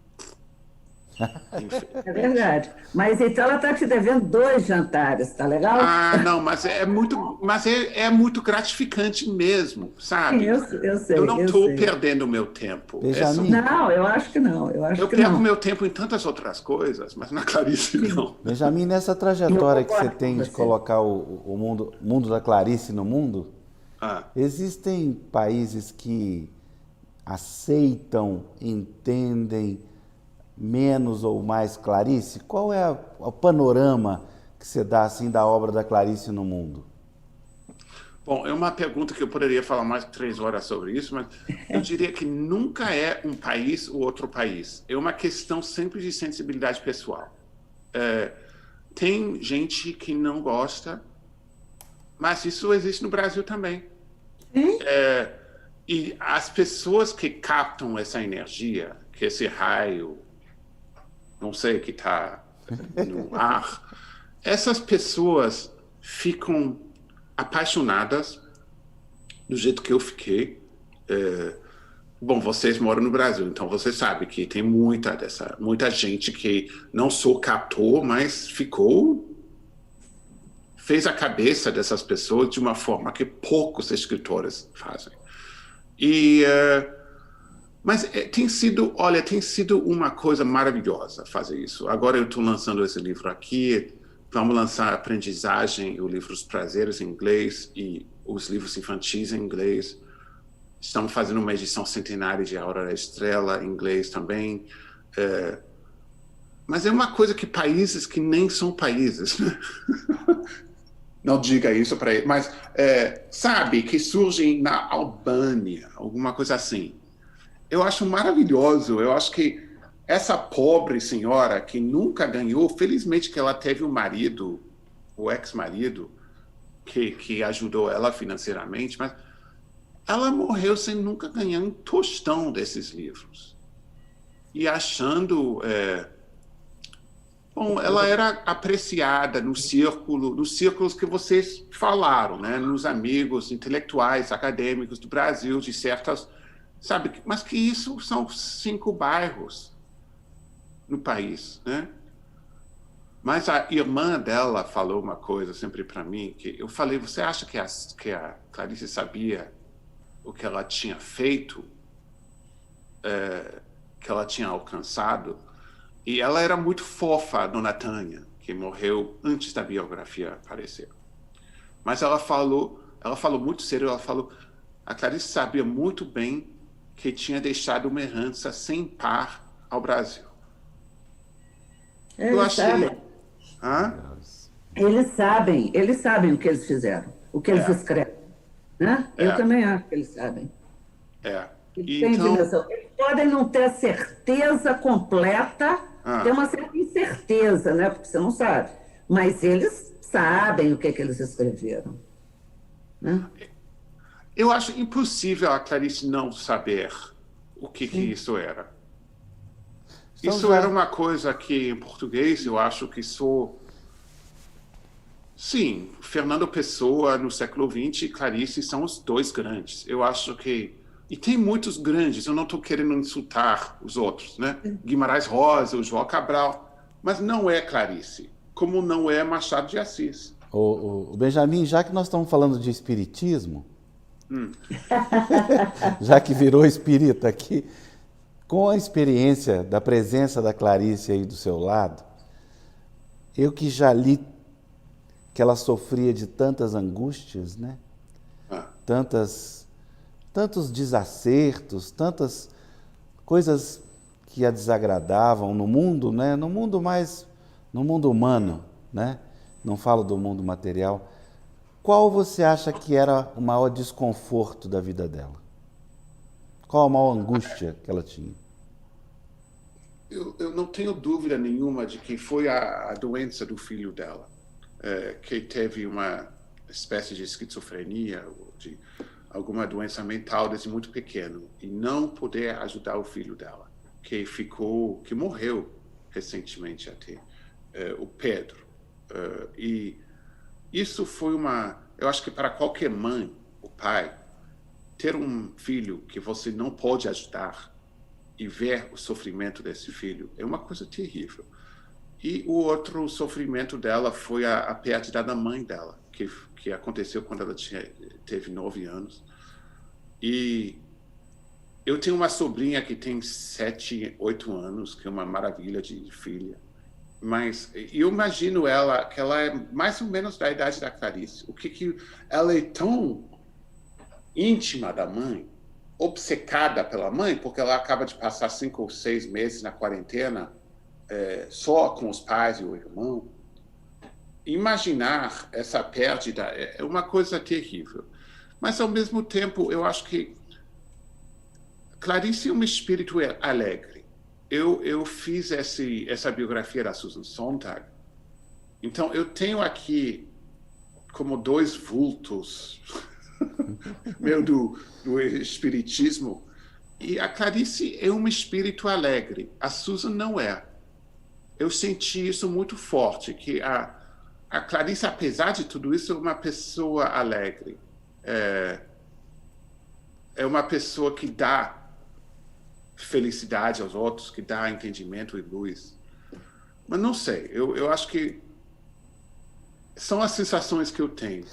É verdade. Mas então ela está te devendo 2 jantares, tá legal? Não, mas é muito gratificante mesmo, sabe? Eu sei. Eu não estou perdendo o meu tempo. Não, eu acho que não. Eu perco meu tempo em tantas outras coisas, mas na Clarice não. Benjamin, nessa trajetória que você tem de colocar o mundo da Clarice no mundo, Ah, Existem países que aceitam, entendem menos ou mais Clarice? Qual é o panorama que você dá assim da obra da Clarice no mundo? bom, é uma pergunta que eu poderia falar mais de 3 horas sobre isso, mas eu diria que nunca é um país ou outro país. É uma questão sempre de sensibilidade pessoal. Tem gente que não gosta, mas isso existe no Brasil também. Sim, E as pessoas que captam essa energia, que esse raio, não sei, que está no ar, essas pessoas ficam apaixonadas do jeito que eu fiquei. Bom, vocês moram no Brasil, então você sabe que tem muita gente que não só captou, mas fez a cabeça dessas pessoas de uma forma que poucos escritores fazem. E mas tem sido uma coisa maravilhosa fazer isso. Agora eu estou lançando esse livro aqui, vamos lançar Aprendizagem, o livro Os Prazeres em inglês e os livros infantis em inglês. Estamos fazendo uma edição centenária de A Hora da Estrela em inglês também. Mas é uma coisa que países que nem são países, né? Não diga isso para ele, mas sabe, que surgem na Albânia, alguma coisa assim. Eu acho maravilhoso. Eu acho que essa pobre senhora que nunca ganhou, felizmente que ela teve um marido, o ex-marido, que ajudou ela financeiramente, mas ela morreu sem nunca ganhar um tostão desses livros. E achando. Bom, ela era apreciada nos círculos que vocês falaram, né? Nos amigos intelectuais, acadêmicos do Brasil, de certas. Sabe, mas que isso são 5 bairros no país, né? Mas a irmã dela falou uma coisa sempre para mim, que eu falei, você acha que a Clarice sabia o que ela tinha feito, que ela tinha alcançado? E ela era muito fofa, a dona Tânia, que morreu antes da biografia aparecer. Mas ela falou muito sério, ela falou, a Clarice sabia muito bem que tinha deixado uma herança sem par ao Brasil. Eu eles achei. sabem. Hã? Eles sabem o que eles fizeram, o que eles É, escrevem, né? Eu é, também acho que eles sabem. é. Eles E têm então, dimensão. Eles podem não ter a certeza completa, ter ah, uma certa incerteza, né? Porque você não sabe. Mas eles sabem o que eles escreveram, né? eu acho impossível a Clarice não saber o que Sim. isso era. Então Isso era já uma coisa que, em português, eu acho que sou. Sim, Fernando Pessoa, no século XX, e Clarice são os dois grandes. Eu acho que. E tem muitos grandes, eu não estou querendo insultar os outros, né? Guimarães Rosa, o João Cabral, mas não é Clarice, como não é Machado de Assis. o Benjamin, já que nós estamos falando de espiritismo, Hum. já que virou espírita aqui, com a experiência da presença da Clarice aí do seu lado, eu que já li que ela sofria de tantas angústias, né? Ah, Tantos desacertos, tantas coisas que a desagradavam no mundo, né? No mundo humano, né? Não falo do mundo material. Qual você acha que era o maior desconforto da vida dela? Qual a maior angústia que ela tinha? eu não tenho dúvida nenhuma de que foi a doença do filho dela, que teve uma espécie de esquizofrenia, ou de alguma doença mental desde muito pequeno, e não poder ajudar o filho dela, que morreu recentemente até, o Pedro. E isso foi eu acho que para qualquer mãe, o pai, ter um filho que você não pode ajudar e ver o sofrimento desse filho é uma coisa terrível. E o outro sofrimento dela foi a perda da mãe dela, que aconteceu quando ela teve 9 anos. E eu tenho uma sobrinha que tem 7, 8 anos, que é uma maravilha de filha. Mas eu imagino que ela é mais ou menos da idade da Clarice. Ela é tão íntima da mãe, obcecada pela mãe, porque ela acaba de passar 5 ou 6 meses na quarentena, só com os pais e o irmão. Imaginar essa perda é uma coisa terrível. Mas, ao mesmo tempo, eu acho que Clarice é um espírito alegre. Eu fiz essa biografia da Susan Sontag, então eu tenho aqui como 2 vultos meu do espiritismo, e a Clarice é um espírito alegre, a Susan não é. Eu senti isso muito forte, que a Clarice, apesar de tudo isso, é uma pessoa alegre. É uma pessoa que dá felicidade aos outros, que dá entendimento e luz. Mas não sei, eu acho que são as sensações que eu tenho.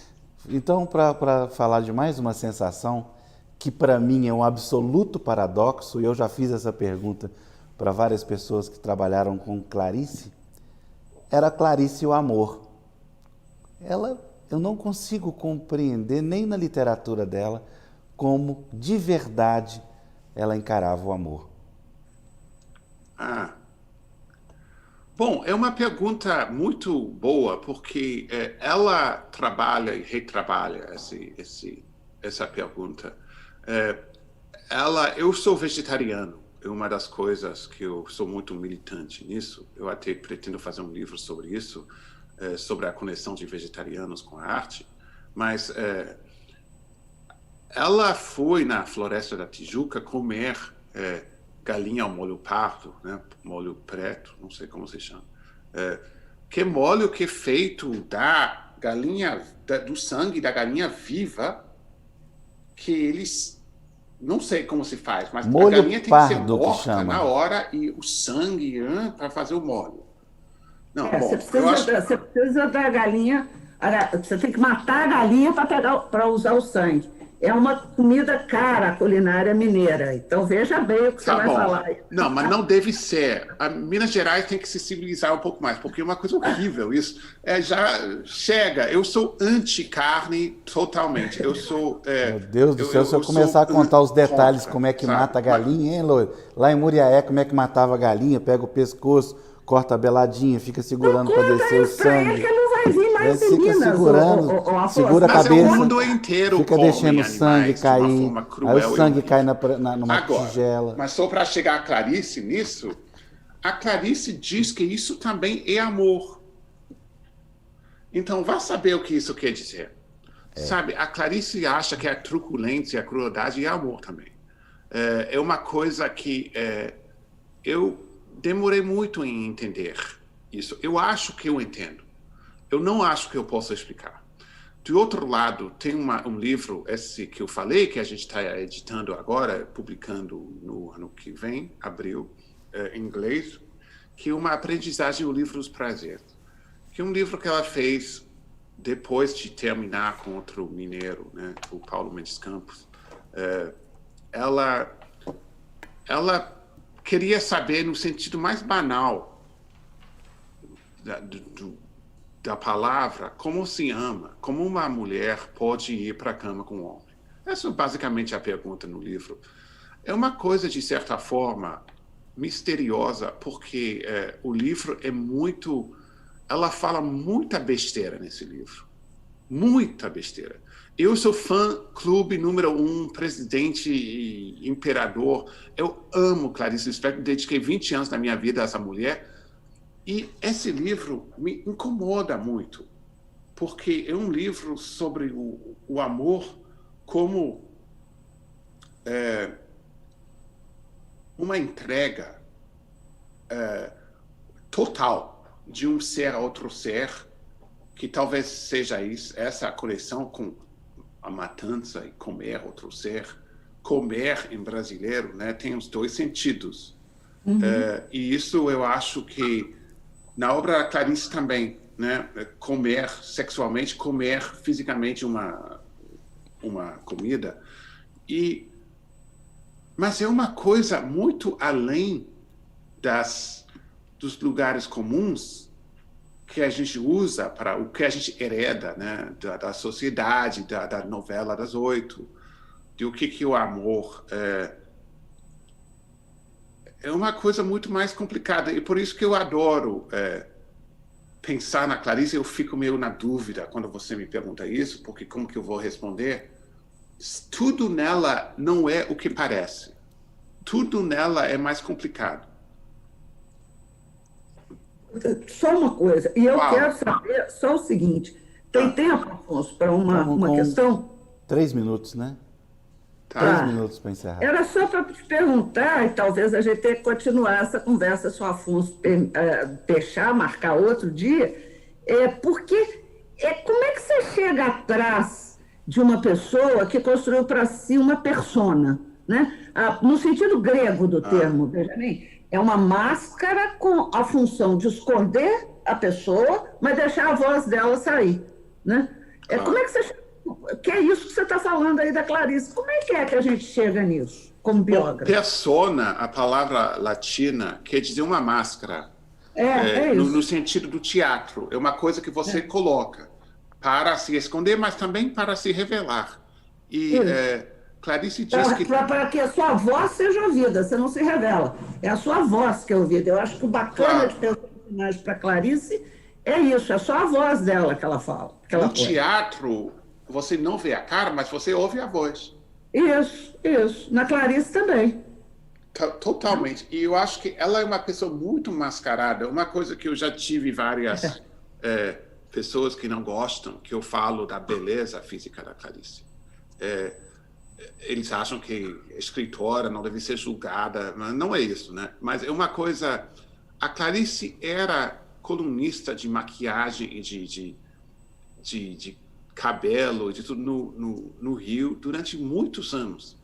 Então, para falar de mais uma sensação, que para mim é um absoluto paradoxo, e eu já fiz essa pergunta para várias pessoas que trabalharam com Clarice, era Clarice o amor. Eu não consigo compreender, nem na literatura dela, como de verdade ela encarava o amor. Bom, é uma pergunta muito boa, porque ela trabalha e retrabalha essa pergunta. Eu sou vegetariano, é uma das coisas que eu sou muito militante nisso. Eu até pretendo fazer um livro sobre isso, sobre a conexão de vegetarianos com a arte. Mas ela foi na Floresta da Tijuca comer galinha ao molho pardo, né? Molho preto, não sei como se chama. Que molho que é feito da galinha, do sangue da galinha viva, que eles, não sei como se faz, mas molho a galinha tem que ser morta que na hora e o sangue para fazer o molho. Não, bom, você precisa da galinha, você tem que matar a galinha para usar o sangue. É uma comida cara, a culinária mineira. Então, veja bem o que você vai falar. Não, mas não deve ser. A Minas Gerais tem que se civilizar um pouco mais, porque é uma coisa horrível isso. Já chega. Eu sou anti-carne totalmente. Eu sou... Meu Deus do céu, se eu começar a contar os detalhes, como é que mata a galinha, hein, Loiro? Lá em Muriaé, como é que matava a galinha? Pega o pescoço, corta a beladinha, fica segurando para descer o sangue. Fica segurando, segura a cabeça, o mundo inteiro fica deixando o sangue cair, aí o sangue cai numa tigela. Mas só para chegar a Clarice nisso, a Clarice diz que isso também é amor. Então, vá saber o que isso quer dizer. Sabe, a Clarice acha que a truculência, a crueldade é amor também. É uma coisa que eu demorei muito em entender isso. Eu acho que eu entendo. Eu não acho que eu possa explicar. Do outro lado, tem um livro, esse que eu falei, que a gente está editando agora, publicando no ano que vem, abril, em inglês, que é uma aprendizagem do livro dos prazeres. Que é um livro que ela fez depois de terminar com outro mineiro, né, o Paulo Mendes Campos. Ela queria saber, no sentido mais banal da palavra, como se ama, como uma mulher pode ir para a cama com um homem. Essa é basicamente a pergunta no livro. É uma coisa, de certa forma, misteriosa, porque o livro é muito... Ela fala muita besteira nesse livro. Muita besteira. Eu sou fã-clube número 1, presidente e imperador. Eu amo Clarice Lispector, dediquei 20 anos da minha vida a essa mulher. E esse livro me incomoda muito, porque é um livro sobre o amor como uma entrega total de um ser a outro ser, que talvez seja essa conexão com a matança e comer outro ser. Comer em brasileiro, né, tem os 2 sentidos. E isso eu acho que na obra da Clarice também, né? Comer sexualmente, comer fisicamente uma comida. Mas é uma coisa muito além dos lugares comuns que a gente usa para o que a gente hereda, né? Da sociedade, da novela das 8. de o que o amor é uma coisa muito mais complicada. E por isso que eu adoro pensar na Clarice. Eu fico meio na dúvida quando você me pergunta isso, porque como que eu vou responder? Tudo nela não é o que parece. Tudo nela é mais complicado. Só uma coisa, e eu Uau. quero saber só o seguinte: tem tempo, Afonso, para uma questão? 3 minutos, né? Tá. 3 minutos para encerrar. Era só para te perguntar, e talvez a gente tenha que continuar essa conversa se o Afonso deixar, marcar outro dia, porque como é que você chega atrás de uma pessoa que construiu para si uma persona, né? No sentido grego do termo, Benjamin, é uma máscara com a função de esconder a pessoa, mas deixar a voz dela sair, né? Como é que você chega? Que é isso que você está falando aí da Clarice. Como é que a gente chega nisso, como biógrafo? Persona, a palavra latina, quer dizer uma máscara. No sentido do teatro. É uma coisa que você coloca para se esconder, mas também para se revelar. E Clarice diz que... Para que a sua voz seja ouvida, você não se revela. É a sua voz que é ouvida. Eu acho que o bacana de ter um personagem para Clarice é isso, é só a voz dela que ela fala. No teatro, você não vê a cara, mas você ouve a voz. Isso. Na Clarice também. Totalmente. E eu acho que ela é uma pessoa muito mascarada. Uma coisa que eu já tive várias pessoas que não gostam, que eu falo da beleza física da Clarice. Eles acham que a escritora não deve ser julgada. Não é isso, né? Mas é uma coisa... A Clarice era colunista de maquiagem e de cabelo, de tudo no Rio durante muitos anos.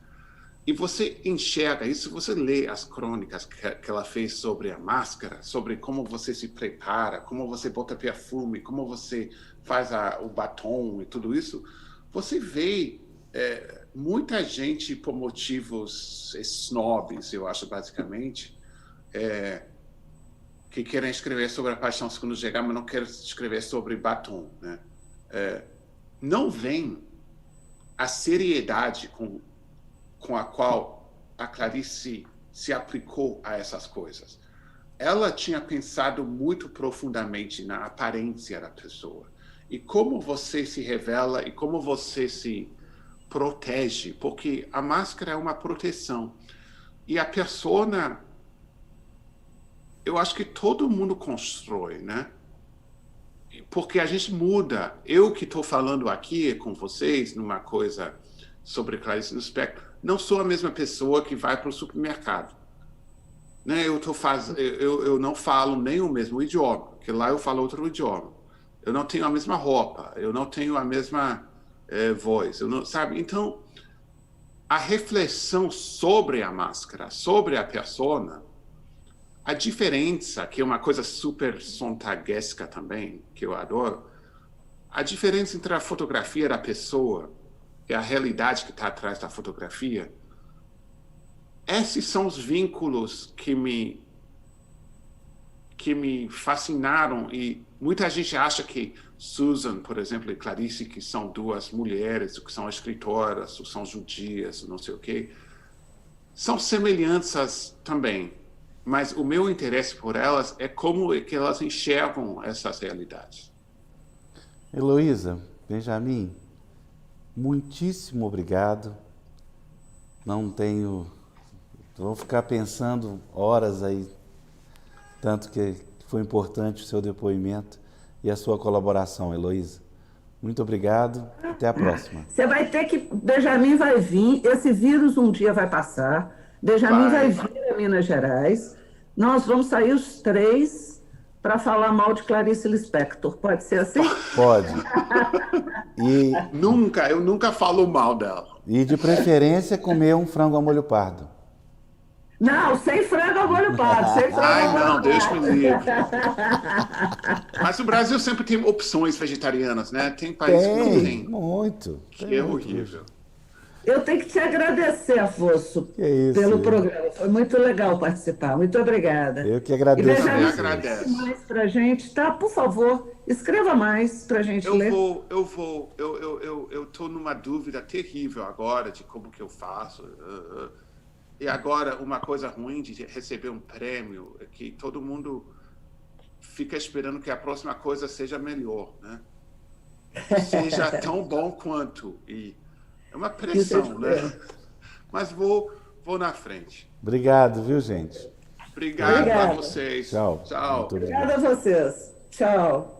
E você enxerga isso, você lê as crônicas que ela fez sobre a máscara, sobre como você se prepara, como você bota perfume, como você faz o batom e tudo isso. Você vê muita gente, por motivos snobs, eu acho, basicamente, que querem escrever sobre a paixão segundo chegar, mas não querem escrever sobre batom, né? Não vem a seriedade com a qual a Clarice se aplicou a essas coisas. Ela tinha pensado muito profundamente na aparência da pessoa e como você se revela e como você se protege, porque a máscara é uma proteção. E a persona, eu acho que todo mundo constrói, né? Porque a gente muda. Eu que estou falando aqui com vocês numa coisa sobre Clarice Lispector, não sou a mesma pessoa que vai para o supermercado. Né? Eu não falo nem o mesmo idioma, porque lá eu falo outro idioma. Eu não tenho a mesma roupa, eu não tenho a mesma voz, sabe? Então, a reflexão sobre a máscara, sobre a persona, a diferença, que é uma coisa super sontaguesca também, que eu adoro, a diferença entre a fotografia da pessoa e a realidade que está atrás da fotografia, esses são os vínculos que me fascinaram. E muita gente acha que Susan, por exemplo, e Clarice, que são duas mulheres, que são escritoras, ou são judias, não sei o quê, são semelhanças também. Mas o meu interesse por elas é como que elas enxergam essas realidades. Heloísa, Benjamin, muitíssimo obrigado. Vou ficar pensando horas aí, tanto que foi importante o seu depoimento e a sua colaboração, Heloísa. Muito obrigado, até a próxima. Você vai ter que... Benjamin vai vir, esse vírus um dia vai passar, Benjamin vai vir a Minas Gerais, nós vamos sair os 3 para falar mal de Clarice Lispector. Pode ser assim? Pode. Eu nunca falo mal dela. E de preferência comer um frango ao molho pardo. Não, sem frango ao molho pardo. Não, Deus me livre. Mas o Brasil sempre tem opções vegetarianas, né? Tem países que não tem. Muito. Que é horrível. Eu tenho que te agradecer, Afonso, pelo programa. Foi muito legal participar. Muito obrigada. Eu que agradeço. E Benjamin, mais para a gente, tá? Por favor, Escreva mais para a gente ler. Eu estou numa dúvida terrível agora de como que eu faço. E agora, uma coisa ruim de receber um prêmio é que todo mundo fica esperando que a próxima coisa seja melhor, né? Seja tão bom quanto. E é uma pressão, né? Mas vou na frente. Obrigado, viu, gente? Obrigado a vocês. Tchau. Tchau. Obrigada a vocês. Tchau.